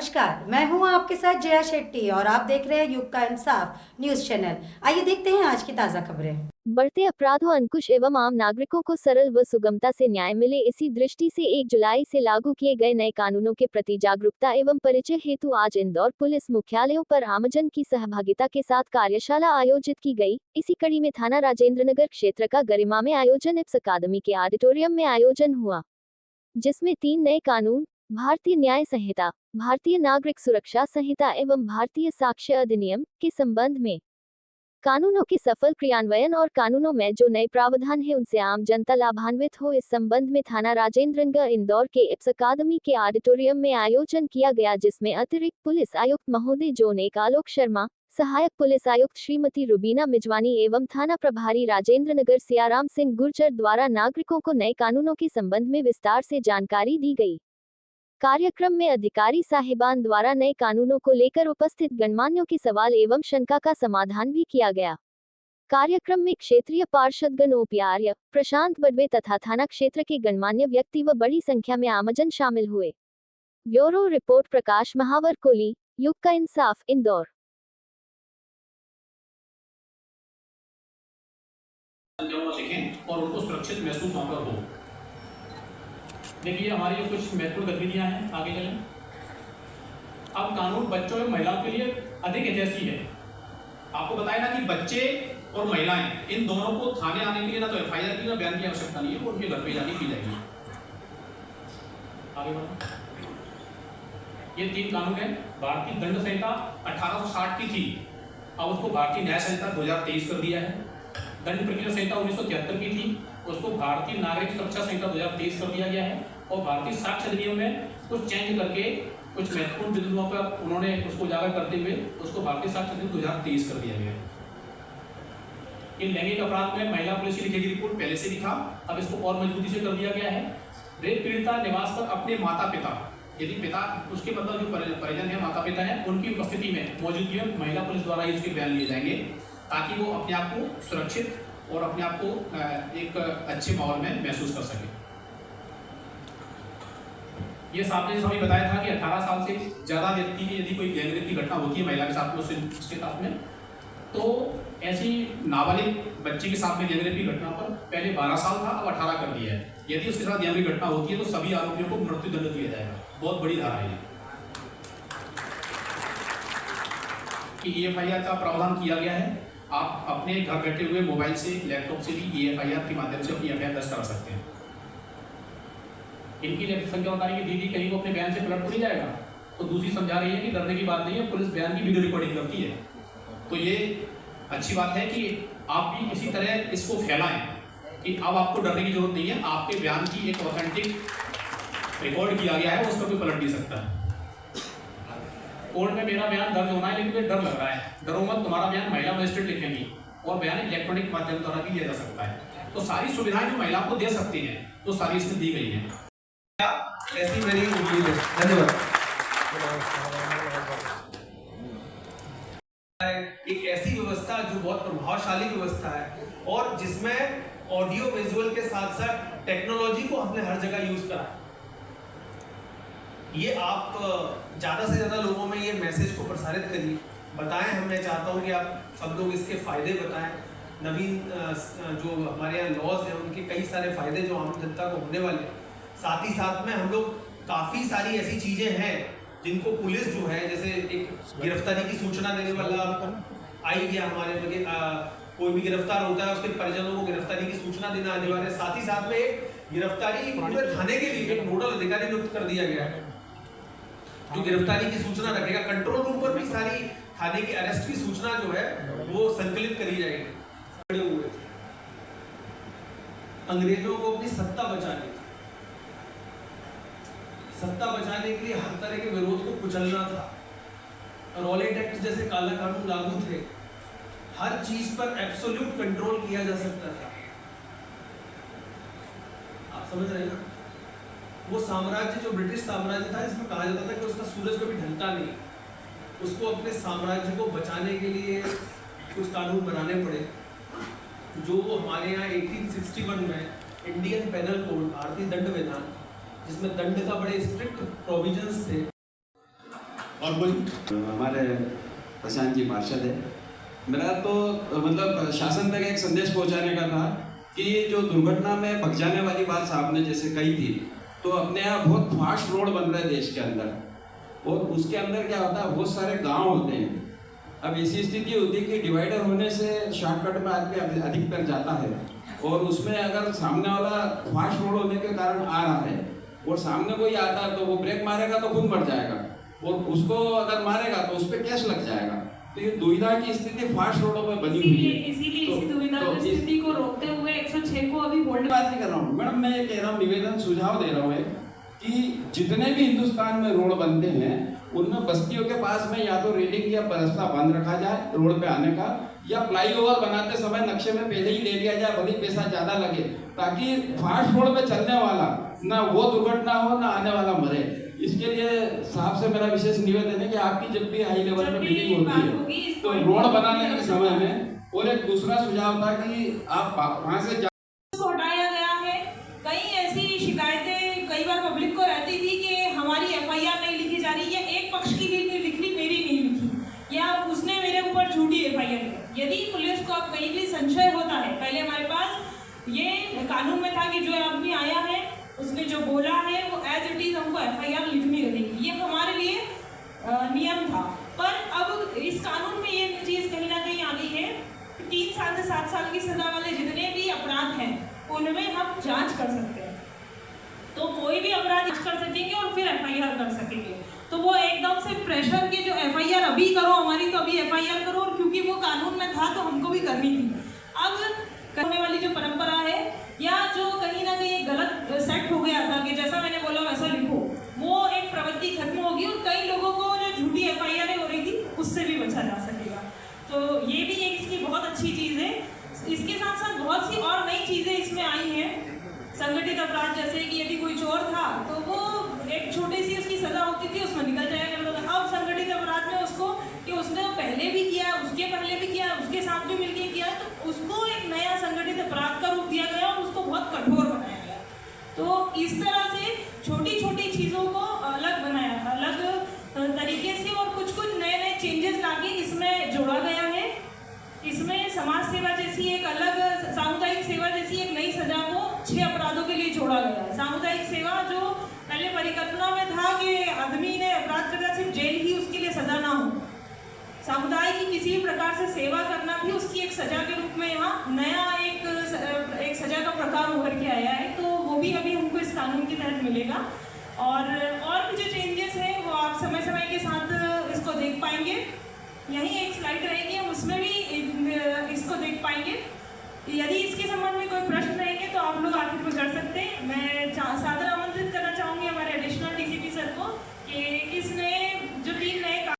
नमस्कार, मैं हूं आपके साथ जया शेट्टी और आप देख रहे हैं युग का इंसाफ न्यूज चैनल। आइए देखते हैं आज की ताजा खबरें। बढ़ते अपराधों अंकुश एवं आम नागरिकों को सरल व सुगमता से न्याय मिले, इसी दृष्टि से 1 जुलाई से लागू किए गए नए कानूनों के प्रति जागरूकता एवं परिचय हेतु आज इंदौर पुलिस मुख्यालयों पर आमजन की सहभागिता के साथ कार्यशाला आयोजित की गई। इसी कड़ी में थाना राजेंद्रनगर क्षेत्र का गरिमा में आयोजन इप्स अकादमी के ऑडिटोरियम में आयोजन हुआ, जिसमें 3 नए कानून, भारतीय न्याय संहिता, भारतीय नागरिक सुरक्षा संहिता एवं भारतीय साक्ष्य अधिनियम के संबंध में कानूनों के सफल क्रियान्वयन और कानूनों में जो नए प्रावधान है उनसे आम जनता लाभान्वित हो, इस संबंध में थाना राजेंद्रनगर इंदौर के इप्स अकादमी के ऑडिटोरियम में आयोजन किया गया, जिसमें अतिरिक्त पुलिस आयुक्त महोदय जोन 1 आलोक शर्मा, सहायक पुलिस आयुक्त श्रीमती रुबीना मिजवानी एवं थाना प्रभारी राजेंद्रनगर सियाराम सिंह गुर्जर द्वारा नागरिकों को नए कानूनों के संबंध में विस्तार से जानकारी दी गई। कार्यक्रम में अधिकारी साहिबान द्वारा नए कानूनों को लेकर उपस्थित गणमान्यों के सवाल एवं शंका का समाधान भी किया गया। कार्यक्रम में क्षेत्रीय पार्षदगण ओपी आर्य, प्रशांत बडवे तथा थाना क्षेत्र के गणमान्य व्यक्ति व बड़ी संख्या में आमजन शामिल हुए। ब्यूरो रिपोर्ट प्रकाश महावर कोली, युग का इंसाफ, इंदौर। सीखें और उनको सुरक्षित महसूस वहां पर हो। देखिए हमारी जो कुछ महत्वपूर्ण गतिविधियां हैं, आगे चलें। अब कानून बच्चों एवं महिलाओं के लिए अधिक हितैषी है। आपको बताया ना कि बच्चे और महिलाएं इन दोनों को थाने आने के लिए ना तो एफआईआर की ना बयान की आवश्यकता नहीं है, वो उनके घर पे जाके की जाएगी। आगे बढ़ो। ये 3 कानून है। भारतीय दंड संहिता 1860 की थी, अब उसको भारतीय न्याय संहिता 2023 कर दिया है। दंड प्रक्रिया संहिता 1973 की थी, उसको भारतीय नागरिक सुरक्षा संहिता 2023 कर दिया गया है। और भारतीय साक्ष्य अधिनियम में कुछ चेंज करके कुछ महत्वपूर्ण बिंदुओं पर उन्होंने उसको उजागर करते हुए उसको भारतीय साक्ष्य अधिनियम 2023 कर दिया गया है। इन लैंगिक अपराध में महिला पुलिस की लिखी रिपोर्ट पहले से भी था, अब इसको और मजबूती से कर दिया गया है। रेप पीड़िता निवास पर अपने माता पिता, यदि पिता उसके मतलब जो परिजन है, माता पिता है, उनकी उपस्थिति में मौजूदगी में महिला पुलिस द्वारा ही उसके बयान लिए जाएंगे, ताकि वो अपने आप को सुरक्षित और अपने आप को एक अच्छे माहौल में महसूस कर सके। ये आपने जैसे हमें बताया था कि 18 साल से ज़्यादा व्यक्ति की यदि कोई गैंगरेप की घटना होती है महिला के साथ में, उसके साथ में, तो ऐसी नाबालिग बच्ची के साथ में गैंगरेप की घटना पर पहले 12 साल था, अब 18 कर दिया है। यदि उसके साथ गैंगरेप घटना होती है तो सभी आरोपियों को मृत्युदंड दिया जाएगा। बहुत बड़ी धारा है कि एफआईआर का प्रावधान किया गया है। आप अपने घर बैठे हुए मोबाइल से, लैपटॉप से भी एफआईआर के माध्यम से अपनी एफआईआर दर्ज करा सकते हैं। इनकी संख्या बताने की दीदी कहीं वो अपने बयान से पलट तो नहीं जाएगा, तो दूसरी समझा रही है कि डरने की बात नहीं है, पुलिस बयान की वीडियो रिकॉर्डिंग करती है। तो ये अच्छी बात है कि आप भी किसी तरह इसको फैलाएं कि अब आपको डरने की जरूरत नहीं है, आपके बयान की एक ऑथेंटिक रिकॉर्ड किया गया है, उसको भी पलट नहीं सकता है। कोर्ट में मेरा बयान दर्ज होना है, लेकिन मुझे डर लग रहा है। डरो मत, तुम्हारा बयान महिला मजिस्ट्रेट लिखेंगी और बयान इलेक्ट्रॉनिक माध्यम द्वारा भी दिया जा सकता है। तो सारी सुविधाएं जो महिला को दे सकती हैं, तो सारी इसमें दी गई हैं। ऐसी मेरी उम्मीद है। धन्यवाद। एक ऐसी व्यवस्था जो बहुत प्रभावशाली व्यवस्था है और जिसमें ऑडियो विजुअल के साथ साथ टेक्नोलॉजी को हमने हर जगह यूज करा। ये आप ज़्यादा से ज़्यादा लोगों में ये मैसेज को प्रसारित करिए, बताएं। मैं चाहता हूँ कि आप सब लोग इसके फ़ायदे बताएं। नवीन जो हमारे यहाँ लॉज हैं उनके कई सारे फ़ायदे जो आम जनता को होने वाले, साथ ही साथ में हम लोग काफ़ी सारी ऐसी चीज़ें हैं जिनको पुलिस जो है, जैसे एक गिरफ्तारी की सूचना देने वाला आई गया हमारे में, कोई भी गिरफ्तार होता है उसके परिजनों को गिरफ्तारी की सूचना देना अनिवार्य है। साथ ही साथ में एक गिरफ्तारी पूरे थाने के लिए एक नोडल अधिकारी नियुक्त कर दिया गया है जो गिरफ्तारी की सूचना रखेगा। कंट्रोल रूम पर भी सारी थाने की अरेस्ट की सूचना जो है वो संकलित करी जाएगी। अंग्रेजों को अपनी सत्ता बचाने के लिए हर तरह के विरोध को कुचलना था। रॉलेट एक्ट जैसे काला कानून लागू थे, हर चीज पर एब्सोल्यूट कंट्रोल किया जा सकता था। आप समझ रहे हैं ना? वो साम्राज्य जो ब्रिटिश साम्राज्य था, इसमें कहा जाता था कि उसका सूरज कभी ढलता नहीं, उसको अपने साम्राज्य को बचाने के लिए कुछ कानून बनाने पड़े, जो हमारे यहाँ 1861 में इंडियन पेनल कोड, भारतीय दंड विधान, जिसमें दंड का बड़े स्ट्रिक्ट प्रोविजंस थे। और कोई हमारे प्रशांत जी पार्षद है। मेरा तो मतलब शासन तक एक संदेश पहुंचाने का था कि जो दुर्घटना में भग जाने वाली बात साहब ने जैसे कही थी, तो अपने यहाँ बहुत फास्ट रोड बन रहे हैं देश के अंदर, और उसके अंदर क्या होता है, बहुत सारे गांव होते हैं। अब ऐसी स्थिति होती है कि डिवाइडर होने से शॉर्टकट में आदमी अधिकतर जाता है, और उसमें अगर सामने वाला फास्ट रोड होने के कारण आ रहा है और सामने कोई आता है तो वो ब्रेक मारेगा तो खुद मर जाएगा, और उसको अगर मारेगा तो उस पर केस लग जाएगा। तो ये दुविधा की स्थिति फास्ट रोडों में बनी हुई है। इसीलिए इसी दुविधा की स्थिति को रोकते हुए 106 को अभी होल्ड बात नहीं कर रहा हूँ मैडम, मैं ये कह रहा हूँ, निवेदन सुझाव दे रहा हूँ कि जितने भी हिंदुस्तान में रोड बनते हैं उनमें बस्तियों के पास में या तो रेलिंग या रास्ता बंद रखा जाए रोड पे आने का, या फ्लाईओवर बनाते समय नक्शे में पहले ही ले लिया जाए, भले पैसा ज्यादा लगे, ताकि फास्ट रोड पे चलने वाला ना वो दुर्घटना हो ना आने वाला मरे। इसके लिए साहब से मेरा विशेष निवेदन है कि आपकी जब भी हाई लेवल पे मीटिंग होती है तो रोड बनाने के समय में, और एक दूसरा सुझाव था कि आप वहाँ से हटाया गया है। कई ऐसी शिकायतें कई बार पब्लिक को रहती थी कि हमारी FIR नहीं लिखी जा रही, या एक पक्ष की भी लिख ली, मेरी नहीं लिखी, या उसने मेरे ऊपर झूठी FIR लिखी। यदि पुलिस को अब कहीं भी संशय होता है, पहले हमारे पास ये कानून में था कि जो आदमी आया है उसने जो बोला है वो एज इट इज हमको FIR लिखनी रहेगी, ये हमारे लिए नियम था। पर अब इस कानून में ये चीज़ कहीं ना कहीं आ गई है कि 3 साल से 7 साल की सजा वाले जितने भी अपराध हैं उनमें हम जांच कर सकते हैं, तो कोई भी अपराध कर सकेंगे और फिर FIR कर सकेंगे। तो वो एकदम से प्रेशर के जो FIR अभी करो हमारी, तो अभी FIR करो, और क्योंकि वो कानून में था तो हमको भी करनी थी। अब करने वाली जो परंपरा है, या जो कहीं ना कहीं गलत सेट हो गया था कि जैसा मैंने बोला वैसा लिखो, वो एक प्रवृत्ति खत्म होगी और कई लोगों को जो झूठी FIR हो रही थी उससे भी बचा जा सकेगा। तो ये भी एक इसकी बहुत अच्छी चीज़ है। इसके साथ साथ बहुत सी और नई चीज़ें इसमें आई हैं। संगठित अपराध, जैसे कि यदि कोई चोर था तो वो एक छोटी सी उसकी सजा होती थी, उसमें निकल जाया करता था। अब संगठित अपराध में उसको कि उसने पहले भी किया, उसके पहले भी किया, उसके साथ भी मिलकर किया, तो उसको एक नया संगठित अपराध का रूप दिया गया और उसको बहुत कठोर बनाया गया। तो इस तरह से छोटी छोटी चीज़ों को अलग बनाया, अलग तरीके से, और कुछ कुछ नए नए चेंजेस लाके इसमें जोड़ा गया है। इसमें समाज सेवा जैसी एक अलग, सामुदायिक सेवा जैसी एक नई सजा को 6 अपराधों के लिए जोड़ा गया है। सामुदायिक सेवा जो पहले परिकल्पना में था कि आदमी ने अपराध करना सिर्फ जेल ही उसके लिए सजा ना हो, समुदाय की किसी भी प्रकार से सेवा करना भी उसकी एक सजा के रूप में यहाँ नया एक सजा का प्रकार उभर के आया है। तो वो भी अभी हमको इस कानून के तहत मिलेगा। और भी जो चेंजेस हैं वो आप समय समय के साथ इसको देख पाएंगे। यही एक स्लाइड रहेगी, हम उसमें भी इसको देख पाएंगे। यदि